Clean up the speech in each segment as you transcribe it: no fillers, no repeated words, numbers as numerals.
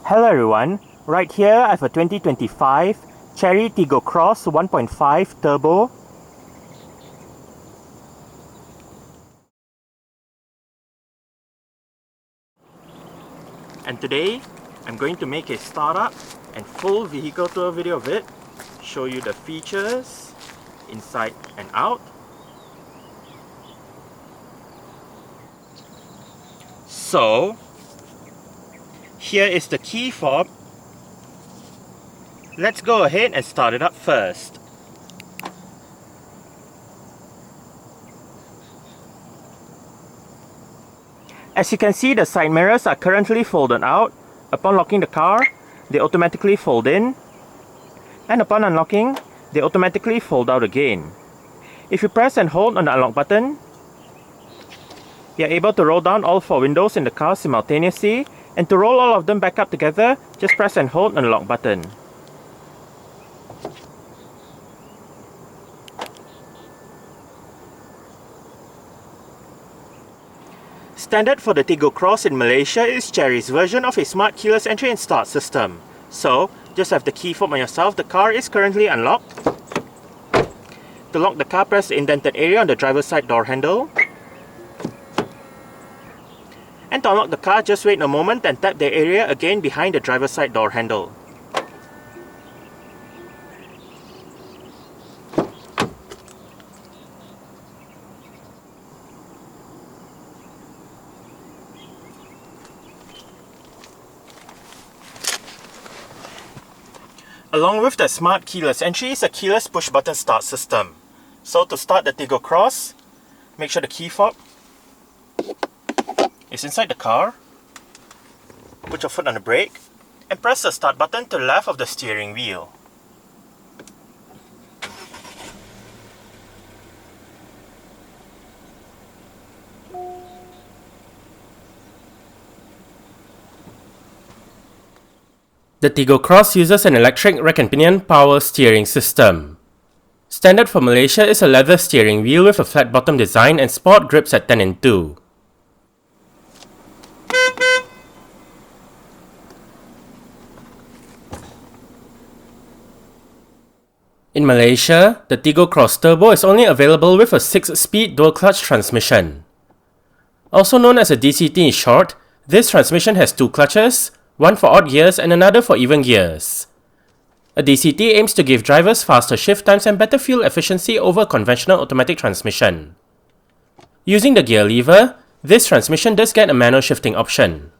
Hello everyone, right here I have a 2025 Chery Tiggo Cross 1.5 Turbo. And today I'm going to make a startup and full vehicle tour video of it, show you the features inside and out. So here is the key fob. Let's go ahead and start it up first. As you can see, the side mirrors are currently folded out. Upon locking the car, they automatically fold in, and upon unlocking, they automatically fold out again. If you press and hold on the unlock button, you are able to roll down all 4 windows in the car simultaneously, and to roll all of them back up together, just press and hold on the lock button. Standard for the Tiggo Cross in Malaysia is Chery's version of a smart keyless entry and start system. So, just have the key fob on yourself. The car is currently unlocked. To lock the car, press the indented area on the driver's side door handle. And to unlock the car, just wait a moment and tap the area again behind the driver's side door handle. Along with the smart keyless entry is a keyless push button start system. So to start the Tiggo Cross, make sure the key fob is inside the car. Put your foot on the brake and press the start button to the left of the steering wheel. The Tiggo Cross uses an electric rack and pinion power steering system. Standard for Malaysia is a leather steering wheel with a flat bottom design and sport grips at 10 and 2. In Malaysia, the Tiggo Cross Turbo is only available with a 6-speed dual-clutch transmission. Also known as a DCT in short, this transmission has 2 clutches, one for odd gears and another for even gears. A DCT aims to give drivers faster shift times and better fuel efficiency over conventional automatic transmission. Using the gear lever, this transmission does get a manual shifting option.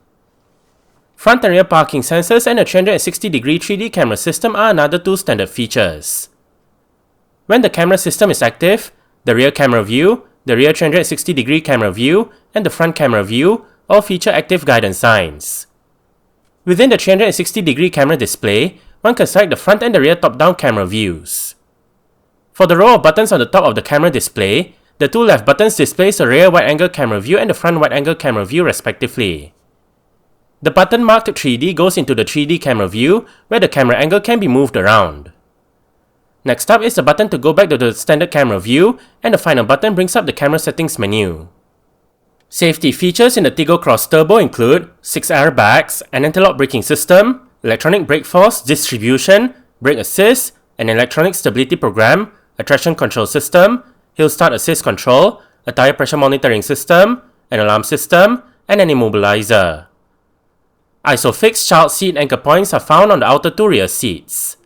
Front and rear parking sensors and a 360-degree 3D camera system are another 2 standard features. When the camera system is active, the rear camera view, the rear 360-degree camera view, and the front camera view all feature active guidance signs. Within the 360-degree camera display, one can select the front and the rear top-down camera views. For the row of buttons on the top of the camera display, the 2 left buttons displays the rear wide-angle camera view and the front wide-angle camera view respectively. The button marked 3D goes into the 3D camera view, where the camera angle can be moved around. Next up is the button to go back to the standard camera view, and the final button brings up the camera settings menu. Safety features in the Tiggo Cross Turbo include 6 airbags, an anti-lock braking system, electronic brake force distribution, brake assist, an electronic stability program, a traction control system, hill start assist control, a tire pressure monitoring system, an alarm system, and an immobilizer. ISOFIX child seat anchor points are found on the outer 2 rear seats.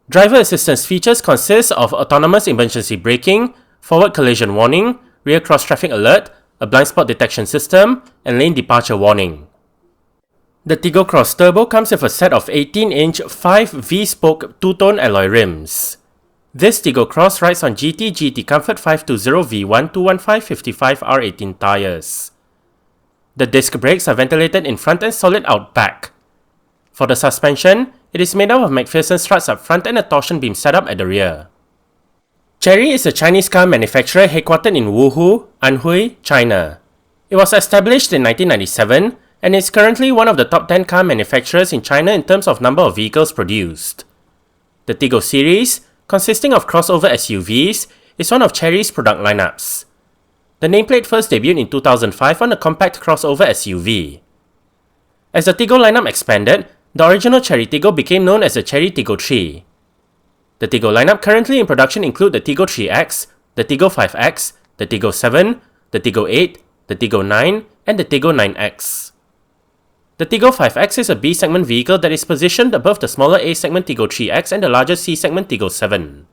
Driver assistance features consist of autonomous emergency braking, forward collision warning, rear cross traffic alert, a blind spot detection system, and lane departure warning. The Tiggo Cross Turbo comes with a set of 18-inch 5 V-spoke 2-tone alloy rims. This Tiggo Cross rides on GT Comfort 520 V1 215 55R18 tires. The disc brakes are ventilated in front and solid out back. For the suspension, it is made up of McPherson struts up front and a torsion beam setup at the rear. Chery is a Chinese car manufacturer headquartered in Wuhu, Anhui, China. It was established in 1997 and is currently one of the top 10 car manufacturers in China in terms of number of vehicles produced. The Tiggo series, consisting of crossover SUVs, is one of Chery's product lineups. The nameplate first debuted in 2005 on a compact crossover SUV. As the Tiggo lineup expanded, the original Chery Tiggo became known as the Chery Tiggo 3. The Tiggo lineup currently in production include the Tiggo 3X, the Tiggo 5X, the Tiggo 7, the Tiggo 8, the Tiggo 9, and the Tiggo 9X. The Tiggo 5X is a B-segment vehicle that is positioned above the smaller A-segment Tiggo 3X and the larger C-segment Tiggo 7.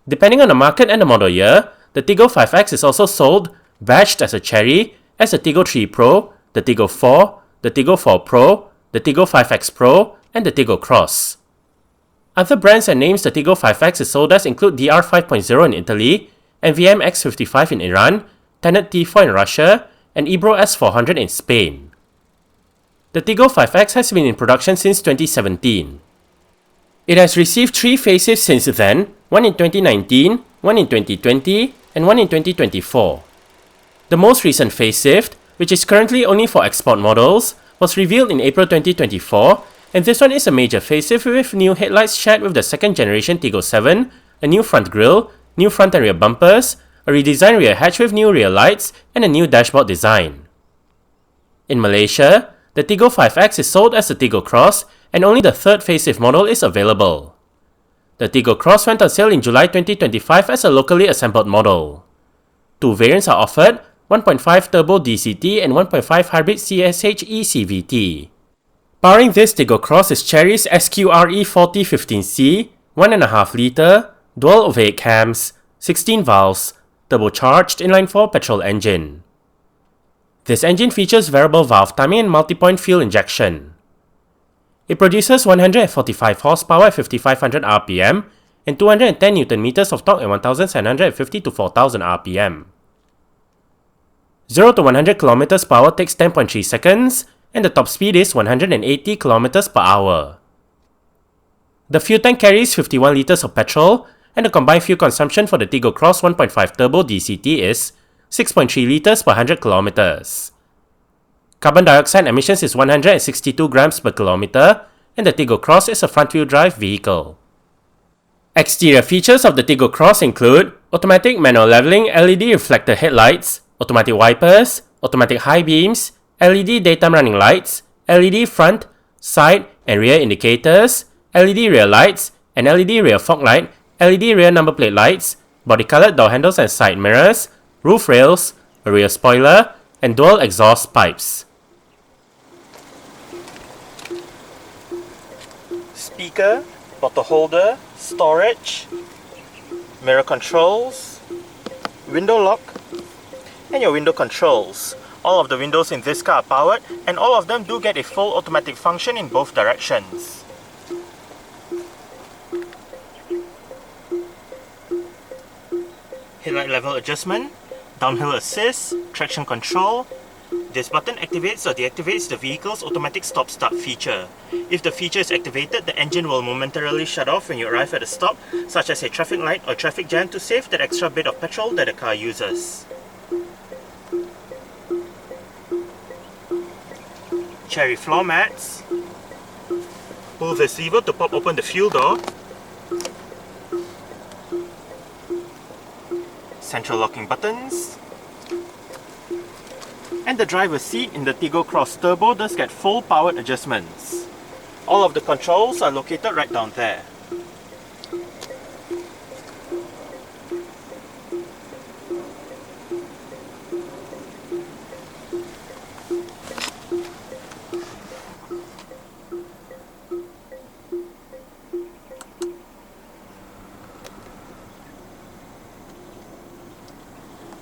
Depending on the market and the model year, the Tiggo 5X is also sold, badged as a Chery, as the Tiggo 3 Pro, the Tiggo 4, the Tiggo 4 Pro, the Tiggo 5X Pro, and the Tiggo Cross. Other brands and names the Tiggo 5X is sold as include DR 5.0 in Italy, NVM X55 in Iran, Tenet T4 in Russia, and Ebro S400 in Spain. The Tiggo 5X has been in production since 2017. It has received 3 facelifts since then, one in 2019, one in 2020, and one in 2024. The most recent facelift, which is currently only for export models, was revealed in April 2024, and this one is a major facelift with new headlights shared with the second generation Tiggo 7, a new front grille, new front and rear bumpers, a redesigned rear hatch with new rear lights, and a new dashboard design. In Malaysia, the Tiggo 5X is sold as the Tiggo Cross, and only the third facelift model is available. The Tiggo Cross went on sale in July 2025 as a locally assembled model. 2 variants are offered, 1.5 Turbo DCT and 1.5 Hybrid CSH eCVT. Powering this Tiggo Cross is Chery's SQRE 4015C, 1.5 litre, dual ovate cams, 16 valves, turbocharged inline-four petrol engine. This engine features variable valve timing and multi-point fuel injection. It produces 145 horsepower at 5500 rpm and 210 Nm of torque at 1750 to 4000 rpm. 0 to 100 km per hour takes 10.3 seconds, and the top speed is 180 km per hour. The fuel tank carries 51 litres of petrol, and the combined fuel consumption for the Tiggo Cross 1.5 Turbo DCT is 6.3 litres per 100 km. Carbon dioxide emissions is 162 grams per kilometer, and the Tiggo Cross is a front-wheel drive vehicle. Exterior features of the Tiggo Cross include automatic manual leveling LED reflector headlights, automatic wipers, automatic high beams, LED daytime running lights, LED front, side, and rear indicators, LED rear lights, an LED rear fog light, LED rear number plate lights, body-colored door handles and side mirrors, roof rails, a rear spoiler, and dual exhaust pipes. Speaker, bottle holder, storage, mirror controls, window lock, and your window controls. All of the windows in this car are powered, and all of them do get a full automatic function in both directions. Headlight level adjustment, downhill assist, traction control. This button activates or deactivates the vehicle's automatic stop-start feature. If the feature is activated, the engine will momentarily shut off when you arrive at a stop, such as a traffic light or traffic jam, to save that extra bit of petrol that the car uses. Chery floor mats. Pull this lever to pop open the fuel door. Central locking buttons. And the driver's seat in the Tiggo Cross Turbo does get full powered adjustments. All of the controls are located right down there.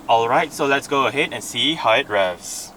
Alright, so let's go ahead and see how it revs.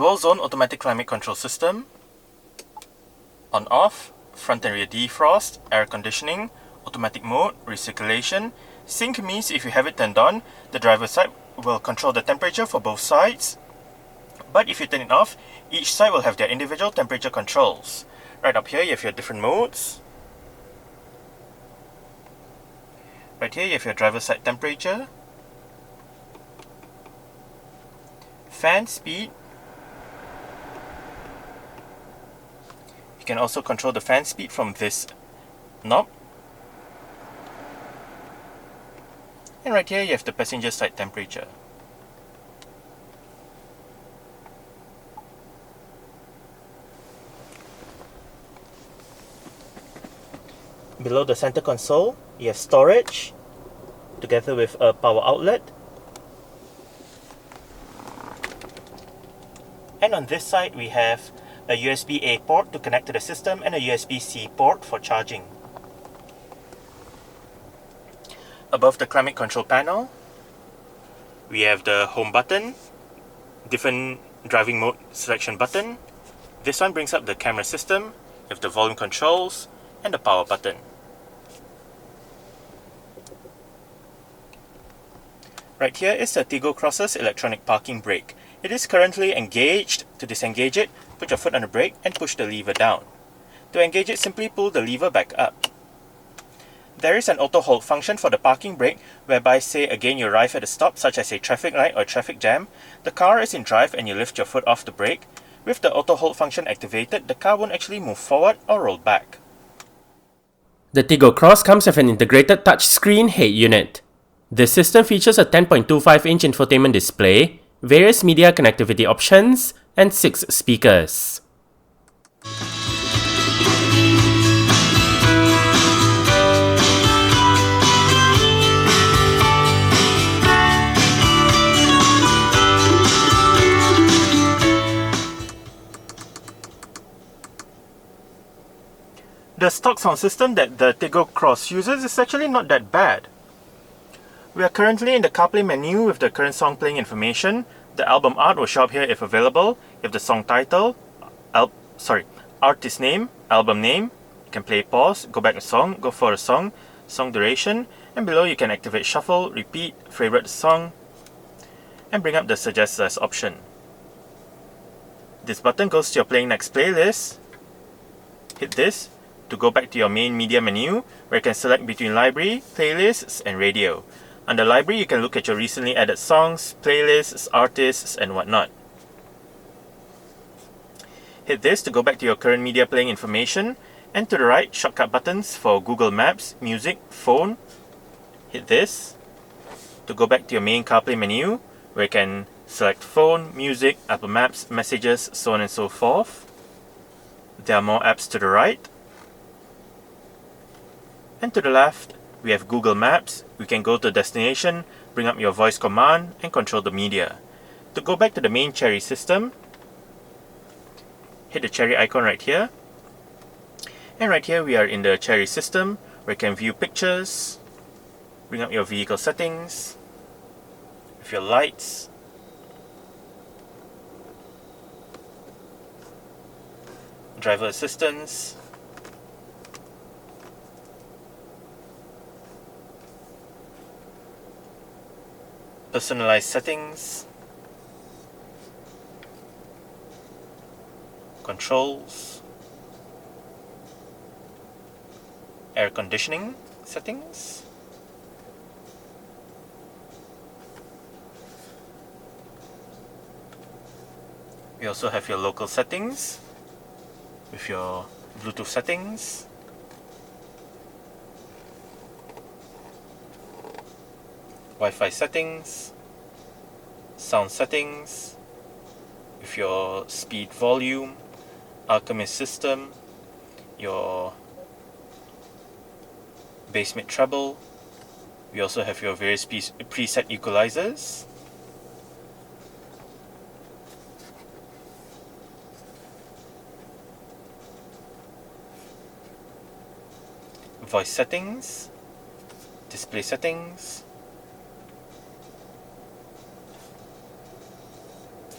dual zone automatic climate control system, on off, front and rear defrost, air conditioning, automatic mode, recirculation. Sync means if you have it turned on, the driver's side will control the temperature for both sides. But if you turn it off, each side will have their individual temperature controls. Right up here you have your different modes. Right here you have your driver's side temperature, fan speed. You can also control the fan speed from this knob. And right here you have the passenger side temperature. Below the center console, you have storage together with a power outlet. And on this side we have a USB-A port to connect to the system and a USB-C port for charging. Above the climate control panel, we have the home button, different driving mode selection button. This one brings up the camera system, you have the volume controls, and the power button. Right here is the Tiggo Cross's electronic parking brake. It is currently engaged. To disengage it, put your foot on the brake and push the lever down. To engage it, simply pull the lever back up. There is an auto hold function for the parking brake, whereby say again you arrive at a stop such as a traffic light or traffic jam, the car is in drive and you lift your foot off the brake. With the auto hold function activated, the car won't actually move forward or roll back. The Tiggo Cross comes with an integrated touchscreen head unit. This system features a 10.25-inch infotainment display, various media connectivity options, and 6 speakers. The stock sound system that the Tiggo Cross uses is actually not that bad. We are currently in the CarPlay menu with the current song playing information. The album art will show up here if available. You have the song title, artist name, album name. You can play pause, go back to song, go for a song, song duration, and below you can activate shuffle, repeat, favorite song, and bring up the suggest as option. This button goes to your playing next playlist. Hit this to go back to your main media menu, where you can select between library, playlists, and radio. Under library, you can look at your recently added songs, playlists, artists, and whatnot. Hit this to go back to your current media playing information, and to the right, shortcut buttons for Google Maps, music, phone. Hit this to go back to your main CarPlay menu, where you can select phone, music, Apple Maps, messages, so on and so forth. There are more apps to the right. And to the left, we have Google Maps. We can go to destination, bring up your voice command, and control the media. To go back to the main Chery system, hit the Chery icon right here. And right here we are in the Chery system, where you can view pictures, bring up your vehicle settings, with your lights, driver assistance, personalized settings, controls, air conditioning settings, we also have your local settings with your Bluetooth settings, Wi-Fi settings, sound settings, with your speed volume, Alchemist system, your bass mid treble. We also have your various preset equalizers, voice settings, display settings,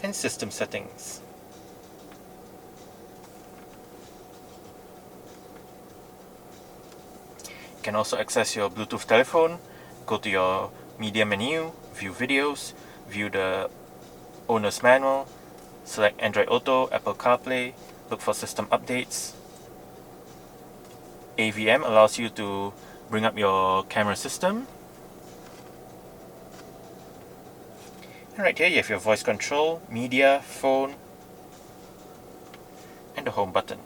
and system settings. You can also access your Bluetooth telephone, go to your media menu, view videos, view the owner's manual, select Android Auto, Apple CarPlay, look for system updates. AVM allows you to bring up your camera system. And right here you have your voice control, media, phone, and the home button.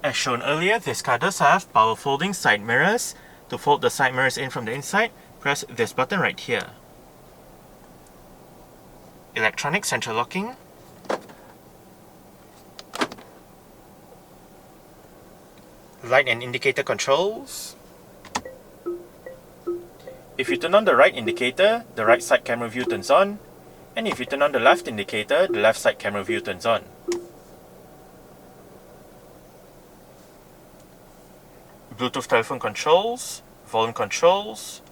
As shown earlier, this car does have power folding side mirrors. To fold the side mirrors in from the inside, press this button right here. Electronic central locking. Light and indicator controls. If you turn on the right indicator, the right side camera view turns on. And if you turn on the left indicator, the left side camera view turns on. Bluetooth telephone controls, volume controls,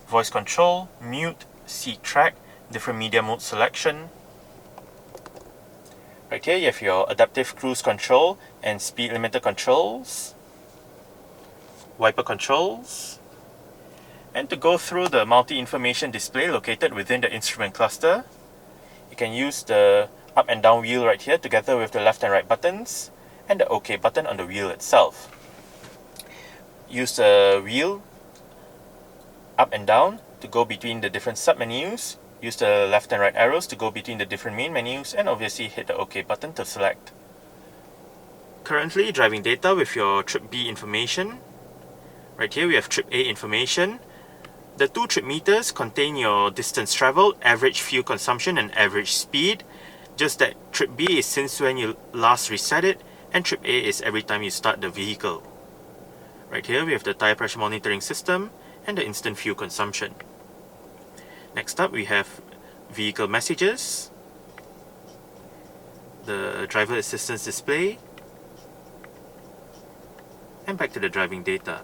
voice control, mute, seat track, different media mode selection. Right here you have your adaptive cruise control and speed limiter controls, wiper controls, and to go through the multi-information display located within the instrument cluster, you can use the up and down wheel right here together with the left and right buttons and the OK button on the wheel itself. Use the wheel up and down to go between the different sub-menus. Use the left and right arrows to go between the different main menus, and obviously hit the OK button to select. Currently driving data with your trip B information. Right here we have trip A information. The two trip meters contain your distance traveled, average fuel consumption and average speed. Just that trip B is since when you last reset it, and trip A is every time you start the vehicle. Right here we have the tire pressure monitoring system and the instant fuel consumption. Next up we have vehicle messages, the driver assistance display, and back to the driving data.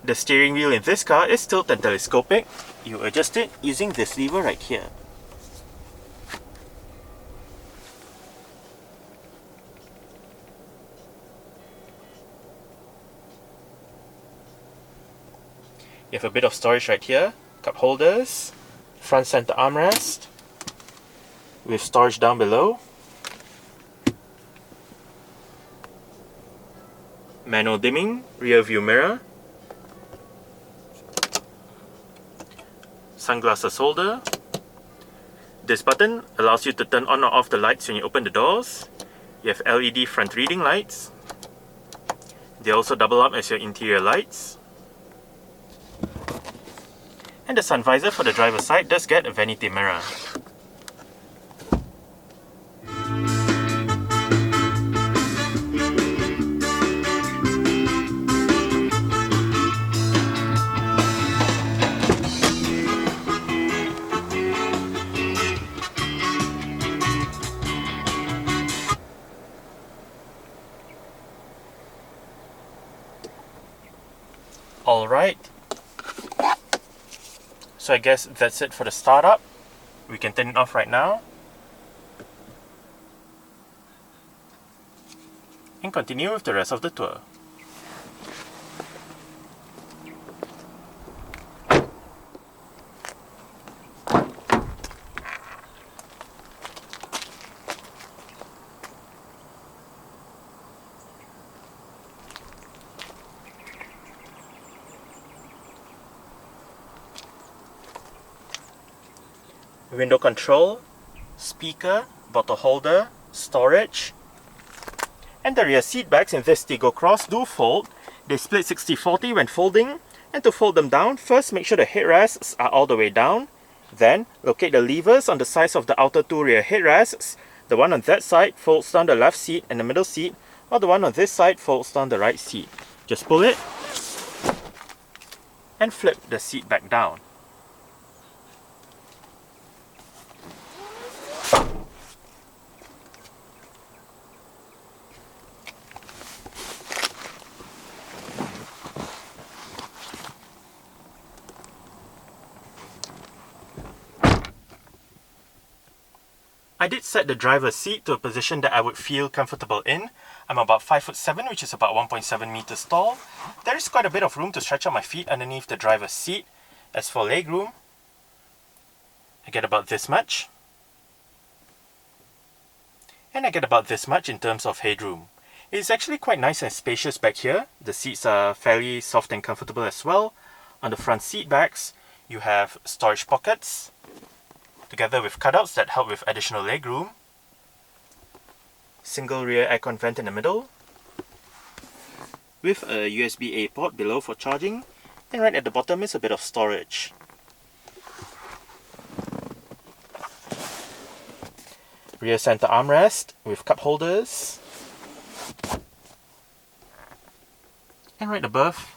The steering wheel in this car is tilt and telescopic. You adjust it using this lever right here. You have a bit of storage right here, cup holders, front center armrest, with storage down below, manual dimming, rear view mirror, sunglasses holder. This button allows you to turn on or off the lights when you open the doors. You have LED front reading lights. They also double up as your interior lights. And the sun visor for the driver's side does get a vanity mirror. Alright. So I guess that's it for the startup. We can turn it off right now. And continue with the rest of the tour. Window control, speaker, bottle holder, storage, and the rear seat backs in this Tiggo Cross do fold. They split 60-40 when folding, and to fold them down, first make sure the headrests are all the way down. Then locate the levers on the sides of the outer two rear headrests. The one on that side folds down the left seat and the middle seat, while the one on this side folds down the right seat. Just pull it and flip the seat back down. I did set the driver's seat to a position that I would feel comfortable in. I'm about 5'7", which is about 1.7 meters tall. There is quite a bit of room to stretch out my feet underneath the driver's seat. As for legroom, I get about this much. And I get about this much in terms of headroom. It's actually quite nice and spacious back here. The seats are fairly soft and comfortable as well. On the front seat backs, you have storage pockets, together with cutouts that help with additional legroom. Single rear aircon vent in the middle, with a USB-A port below for charging, and right at the bottom is a bit of storage. Rear center armrest with cup holders, and right above,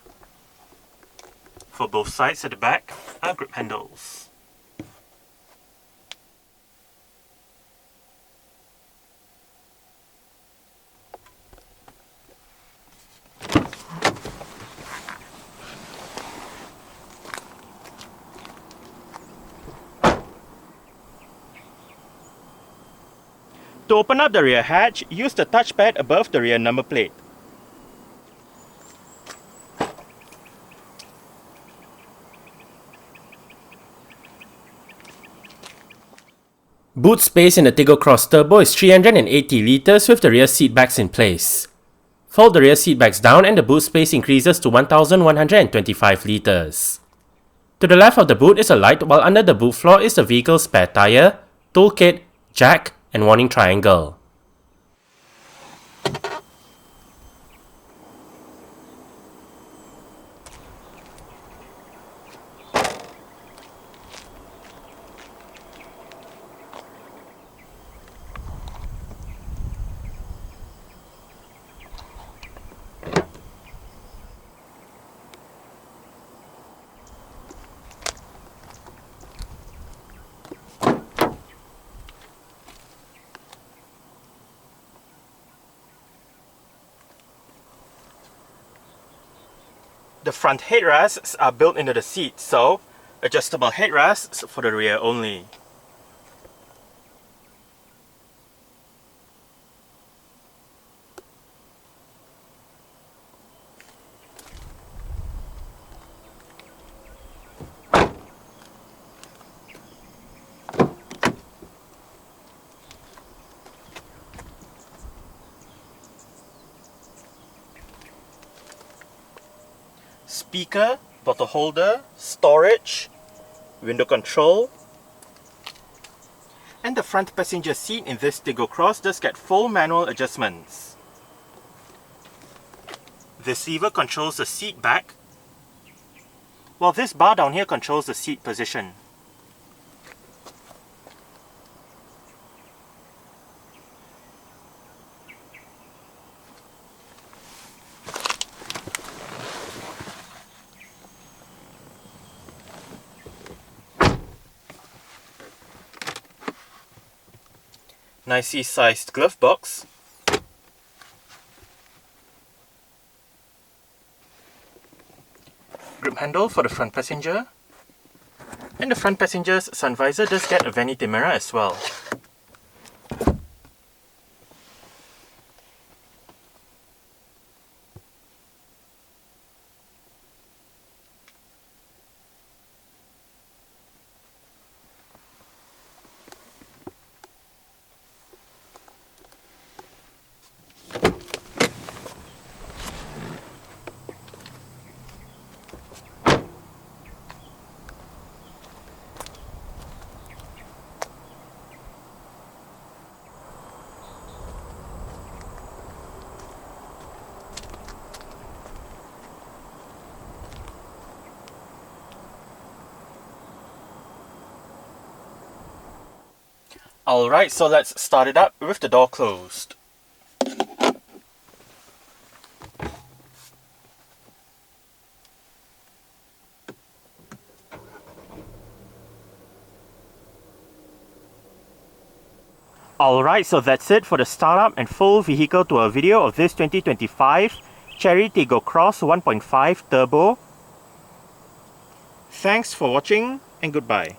for both sides at the back, are grip handles. To open up the rear hatch, use the touchpad above the rear number plate. Boot space in the Tiggo Cross Turbo is 380 litres with the rear seat backs in place. Fold the rear seat backs down and the boot space increases to 1125 litres. To the left of the boot is a light, while under the boot floor is the vehicle's spare tyre, toolkit, jack, and warning triangle. The front headrests are built into the seat, so adjustable headrests for the rear only. Speaker, bottle holder, storage, window control, and the front passenger seat in this Tiggo Cross does get full manual adjustments. This lever controls the seat back, while this bar down here controls the seat position. Nicely sized glove box, grip handle for the front passenger, and the front passenger's sun visor does get a vanity mirror as well. Alright, so let's start it up with the door closed. Alright, so that's it for the startup and full vehicle tour video of this 2025 Chery Tiggo Cross 1.5 Turbo. Thanks for watching and goodbye.